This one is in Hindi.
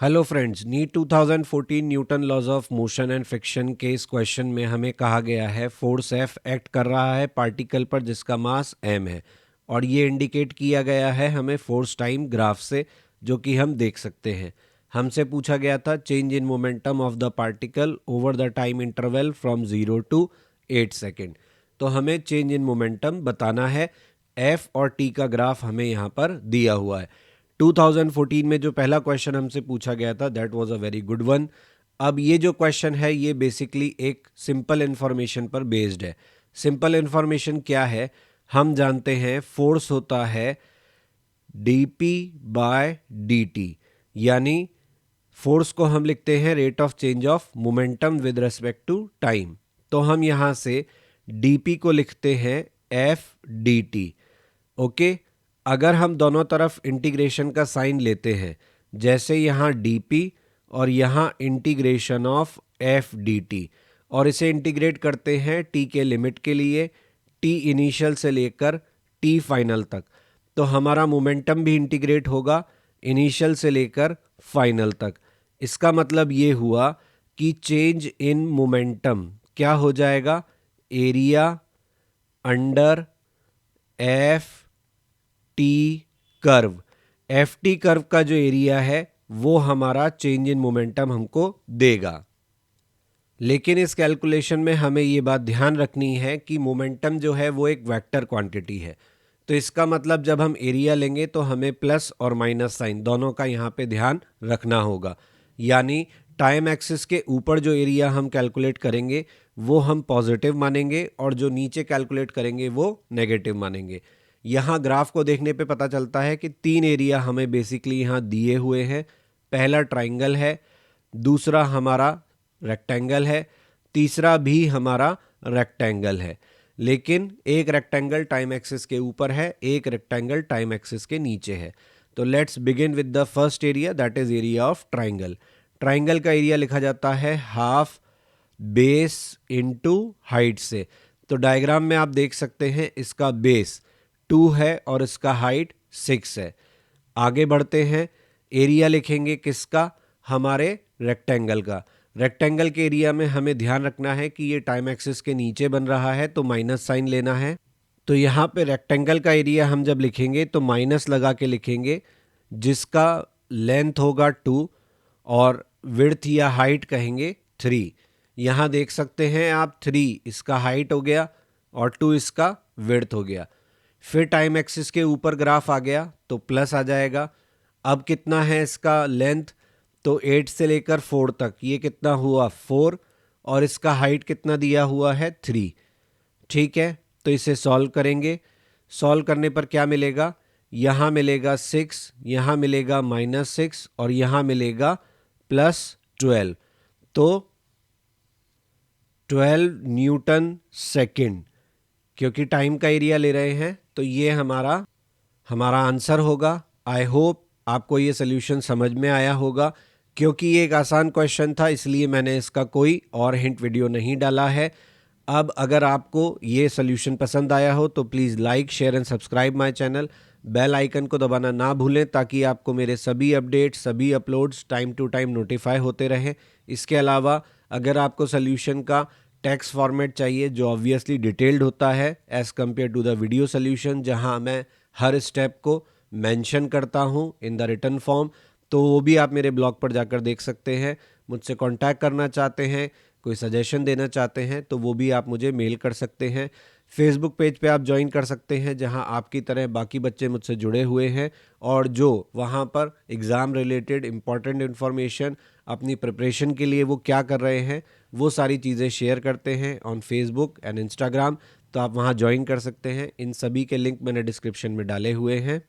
Hello friends, NEET 2014 Newton laws of motion and friction के इस क्वेश्चन में हमें कहा गया है फोर्स एफ एक्ट कर रहा है पार्टिकल पर जिसका मास एम है और ये इंडिकेट किया गया है हमें फोर्स टाइम ग्राफ से, जो कि हम देख सकते हैं। हमसे पूछा गया था change in momentum of the particle over the time interval from 0 to 8 second. तो हमें चेंज इन मोमेंटम बताना है। एफ और टी का ग्राफ हमें यहाँ पर दिया हुआ है। 2014 में जो पहला क्वेश्चन हमसे पूछा गया था that was a very good one. अब ये जो क्वेश्चन है ये बेसिकली एक सिंपल इंफॉर्मेशन पर बेस्ड है। सिंपल इंफॉर्मेशन क्या है? हम जानते हैं फोर्स होता है dp बाय dt, यानी फोर्स को हम लिखते हैं rate of change of momentum with respect to time. तो हम यहाँ से dp को लिखते हैं f dt। ओके, अगर हम दोनों तरफ इंटीग्रेशन का साइन लेते हैं, जैसे यहाँ dp और यहाँ इंटीग्रेशन ऑफ f dt, और इसे इंटीग्रेट करते हैं t के लिमिट के लिए, t इनिशियल से लेकर t फाइनल तक, तो हमारा मोमेंटम भी इंटीग्रेट होगा इनिशियल से लेकर फाइनल तक। इसका मतलब ये हुआ कि चेंज इन मोमेंटम क्या हो जाएगा? Area under F T curve. F T curve का जो एरिया है वो हमारा चेंज इन मोमेंटम हमको देगा। लेकिन इस कैलकुलेशन में हमें ये बात ध्यान रखनी है कि मोमेंटम जो है वो एक वेक्टर क्वांटिटी है। तो इसका मतलब जब हम एरिया लेंगे तो हमें प्लस और माइनस साइन दोनों का यहाँ पे ध्यान रखना होगा। यानी टाइम एक्सिस के ऊपर जो एरिया हम कैलकुलेट करेंगे वो हम पॉजिटिव मानेंगे और जो नीचे कैलकुलेट करेंगे वो नेगेटिव मानेंगे। यहाँ ग्राफ को देखने पे पता चलता है कि तीन एरिया हमें बेसिकली यहाँ दिए हुए हैं। पहला ट्राइंगल है, दूसरा हमारा रेक्टेंगल है, तीसरा भी हमारा रेक्टेंगल है। लेकिन एक रेक्टेंगल टाइम एक्सिस के ऊपर है, एक रेक्टेंगल टाइम एक्सिस के नीचे है। तो let's begin with the first area, that is area of triangle. Triangle का एरिया लिखा जाता है हाफ बेस इनटू हाइट से। तो डायग्राम में आप देख सकते हैं इसका बेस 2 है और इसका हाइट 6 है। आगे बढ़ते हैं, एरिया लिखेंगे किसका? हमारे रेक्टेंगल का। रेक्टेंगल के एरिया में हमें ध्यान रखना है कि ये टाइम एक्सिस के नीचे बन रहा है तो माइनस साइन लेना है। तो यहाँ पे रेक्टेंगल का एरिया हम जब लिखेंगे तो माइनस लगा के लिखेंगे, जिसका लेंथ होगा 2 और विड्थ या हाइट कहेंगे 3। यहाँ देख सकते हैं आप 3 इसका हाइट हो गया और 2 इसका विड्थ हो गया। फिर टाइम एक्सिस के ऊपर ग्राफ आ गया तो प्लस आ जाएगा। अब कितना है इसका लेंथ? तो 8 से लेकर 4 तक ये कितना हुआ? 4, और इसका हाइट कितना दिया हुआ है? 3। ठीक है, तो इसे सॉल्व करेंगे। सॉल्व करने पर क्या मिलेगा? यहाँ मिलेगा 6, यहाँ मिलेगा -6 और यहाँ मिलेगा +12। तो 12 न्यूटन सेकेंड, क्योंकि टाइम का एरिया ले रहे हैं तो ये हमारा आंसर होगा। आई होप आपको ये सोल्यूशन समझ में आया होगा। क्योंकि ये एक आसान क्वेश्चन था इसलिए मैंने इसका कोई और हिंट वीडियो नहीं डाला है। अब अगर आपको ये सोल्यूशन पसंद आया हो तो please like, share and subscribe my channel. Bell icon को दबाना ना भूलें ताकि आपको मेरे सभी अपडेट्स, सभी uploads time to time notify होते रहें। इसके अलावा अगर आपको सोल्यूशन का टेक्स्ट फॉर्मेट चाहिए जो ऑब्वियसली डिटेल्ड होता है as compared to the video solution, जहां मैं हर स्टेप को मेंशन करता हूं इन द रिटन फॉर्म, तो वो भी आप मेरे ब्लॉग पर जाकर देख सकते हैं। मुझसे कांटेक्ट करना चाहते हैं, कोई सजेशन देना चाहते हैं तो वो भी आप मुझे मेल कर सकते हैं। फेसबुक पेज पे आप ज्वाइन कर सकते हैं जहां आपकी तरह बाकी बच्चे मुझसे जुड़े हुए हैं और जो वहां पर एग्ज़ाम रिलेटेड इंपॉर्टेंट इन्फॉर्मेशन अपनी प्रिपरेशन के लिए वो क्या कर रहे हैं वो सारी चीज़ें शेयर करते हैं ऑन फेसबुक एंड इंस्टाग्राम। तो आप वहां ज्वाइन कर सकते हैं। इन सभी के लिंक मैंने डिस्क्रिप्शन में डाले हुए हैं।